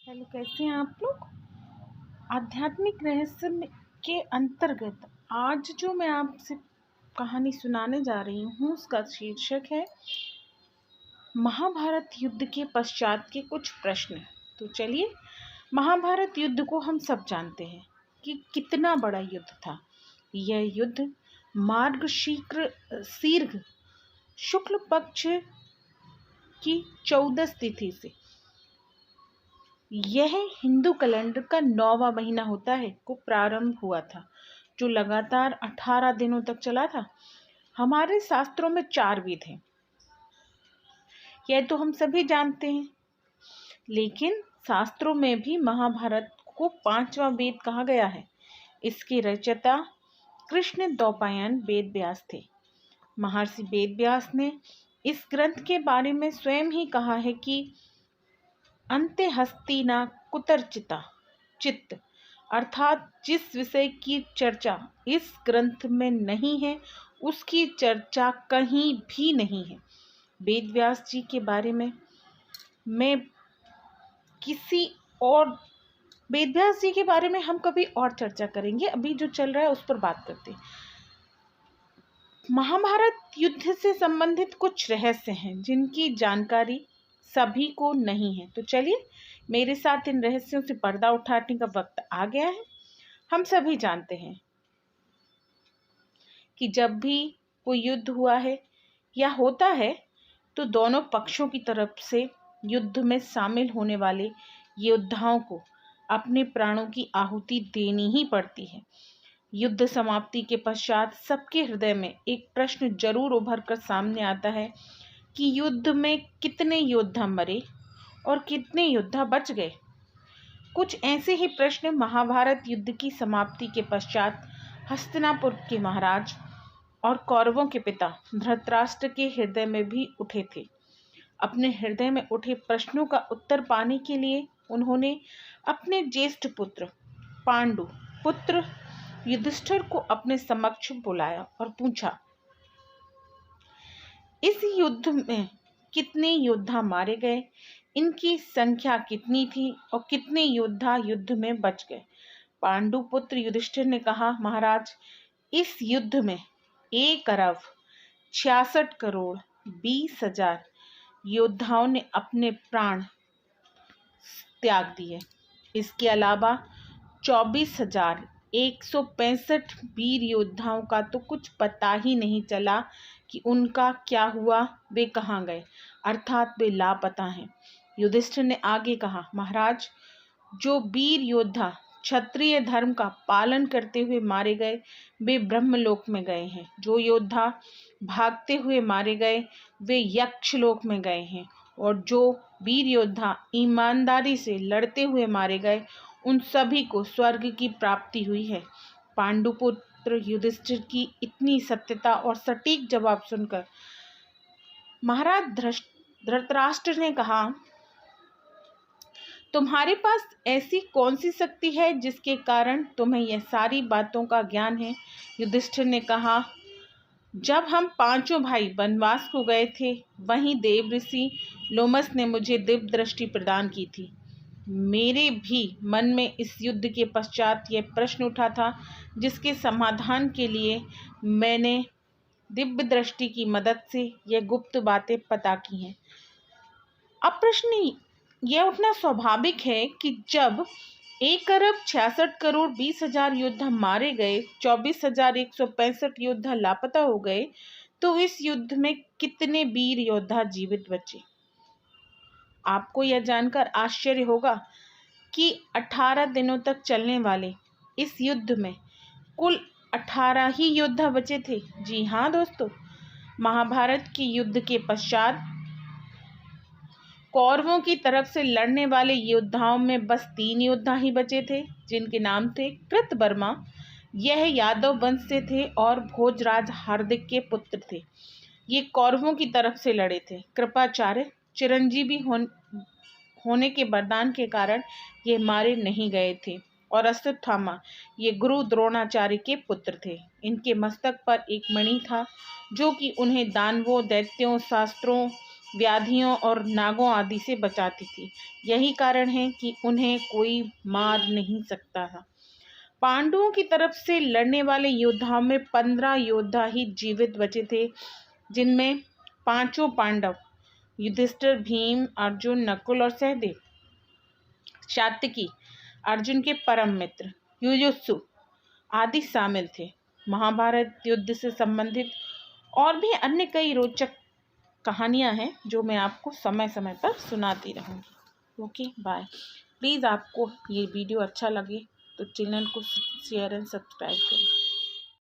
Hello, कैसे हैं आप लोग। आध्यात्मिक रहस्य के अंतर्गत आज जो मैं आपसे कहानी सुनाने जा रही हूँ उसका शीर्षक है महाभारत युद्ध के पश्चात के कुछ प्रश्न। तो चलिए, महाभारत युद्ध को हम सब जानते हैं कि कितना बड़ा युद्ध था। यह युद्ध मार्गशीर्ष शुक्ल पक्ष की 14 तिथि से, यह हिंदू कैलेंडर का 9वां महीना होता है, को प्रारंभ हुआ था, जो लगातार 18 दिनों तक चला था। हमारे शास्त्रों में 4 वेद हैं, यह तो हम सभी जानते हैं, लेकिन शास्त्रों में भी महाभारत को 5वां वेद कहा गया है। इसके रचयिता कृष्ण द्वैपायन वेद व्यास थे। महर्षि वेद व्यास ने इस ग्रंथ के बारे में स्वयं ही कहा है कि अन्ते हस्तिना कुतर्चिता चित्त, अर्थात जिस विषय की चर्चा इस ग्रंथ में नहीं है उसकी चर्चा कहीं भी नहीं है। वेद व्यास जी के बारे में मैं किसी और वेद व्यास जी के बारे में हम कभी और चर्चा करेंगे। अभी जो चल रहा है उस पर बात करते हैं। महाभारत युद्ध से संबंधित कुछ रहस्य हैं जिनकी जानकारी सभी को नहीं है। तो चलिए, मेरे साथ इन रहस्यों से पर्दा उठाने का वक्त आ गया है। हम सभी जानते हैं कि जब भी कोई युद्ध हुआ है या होता है तो दोनों पक्षों की तरफ से युद्ध में शामिल होने वाले योद्धाओं को अपने प्राणों की आहुति देनी ही पड़ती है। युद्ध समाप्ति के पश्चात सबके हृदय में एक प्रश्न जरूर उभर कर सामने आता है कि युद्ध में कितने योद्धा मरे और कितने योद्धा बच गए। कुछ ऐसे ही प्रश्न महाभारत युद्ध की समाप्ति के पश्चात हस्तिनापुर के महाराज और कौरवों के पिता धृतराष्ट्र के हृदय में भी उठे थे। अपने हृदय में उठे प्रश्नों का उत्तर पाने के लिए उन्होंने अपने ज्येष्ठ पुत्र पांडु पुत्र युधिष्ठिर को अपने समक्ष बुलाया और पूछा, इस युद्ध में कितने योद्धा मारे गए, इनकी संख्या कितनी थी और कितने योद्धा युद्ध में बच गए। पांडु पुत्र युधिष्ठिर ने कहा, महाराज, इस युद्ध में 1 अरब 66 करोड़ 20 हजार योद्धाओं ने अपने प्राण त्याग दिए। इसके अलावा 24,165 वीर योद्धाओं का तो कुछ पता ही नहीं चला कि उनका क्या हुआ, वे कहाँ गए, अर्थात वे लापता हैं। युधिष्ठिर ने आगे कहा, महाराज, जो वीर योद्धा क्षत्रिय धर्म का पालन करते हुए मारे गए वे ब्रह्मलोक में गए हैं। जो योद्धा भागते हुए मारे गए वे यक्षलोक में गए हैं, और जो वीर योद्धा ईमानदारी से लड़ते हुए मारे गए उन सभी को स्वर्ग की प्राप्ति हुई है। पांडुपुत्र युधिष्ठिर की इतनी सत्यता और सटीक जवाब सुनकर महाराज धृतराष्ट्र ने कहा, तुम्हारे पास ऐसी कौन सी शक्ति है जिसके कारण तुम्हें यह सारी बातों का ज्ञान है। युधिष्ठिर ने कहा, जब हम 5 भाई वनवास को गए थे वहीं देव ऋषि लोमस ने मुझे दिव्य दृष्टि प्रदान की थी। मेरे भी मन में इस युद्ध के पश्चात यह प्रश्न उठा था जिसके समाधान के लिए मैंने दिव्य दृष्टि की मदद से यह गुप्त बातें पता की हैं। अब प्रश्न यह उठना स्वाभाविक है कि जब 1 अरब 66 करोड़ 20 हजार योद्धा मारे गए, 24,165 योद्धा लापता हो गए, तो इस युद्ध में कितने वीर योद्धा जीवित बचे। आपको यह जानकर आश्चर्य होगा कि 18 दिनों तक चलने वाले इस युद्ध में कुल 18 ही योद्धा बचे थे। जी हाँ दोस्तों, महाभारत के युद्ध के पश्चात कौरवों की तरफ से लड़ने वाले योद्धाओं में बस 3 योद्धा ही बचे थे, जिनके नाम थे कृतवर्मा, यह यादव वंश से थे, और भोजराज हार्दिक के पुत्र थे। ये कौरवों की तरफ से लड़े थे। कृपाचार्य चिरंजीवी होने के वरदान के कारण ये मारे नहीं गए थे, और अश्वत्थामा ये गुरु द्रोणाचार्य के पुत्र थे। इनके मस्तक पर एक मणि था जो कि उन्हें दानवों, दैत्यों, शास्त्रों व्याधियों और नागों आदि से बचाती थी। यही कारण है कि उन्हें कोई मार नहीं सकता था। पांडवों की तरफ से लड़ने वाले योद्धाओं में 15 योद्धा ही जीवित बचे थे, जिनमें पांचों पांडव युधिष्ठिर, भीम, अर्जुन, नकुल और सहदेव, सात्यकी, अर्जुन के परम मित्र, युयुत्सु आदि शामिल थे। महाभारत युद्ध से संबंधित और भी अन्य कई रोचक कहानियां हैं जो मैं आपको समय समय पर सुनाती रहूँगी। Okay, bye. प्लीज़ आपको ये वीडियो अच्छा लगे तो चैनल को शेयर एंड सब्सक्राइब करें।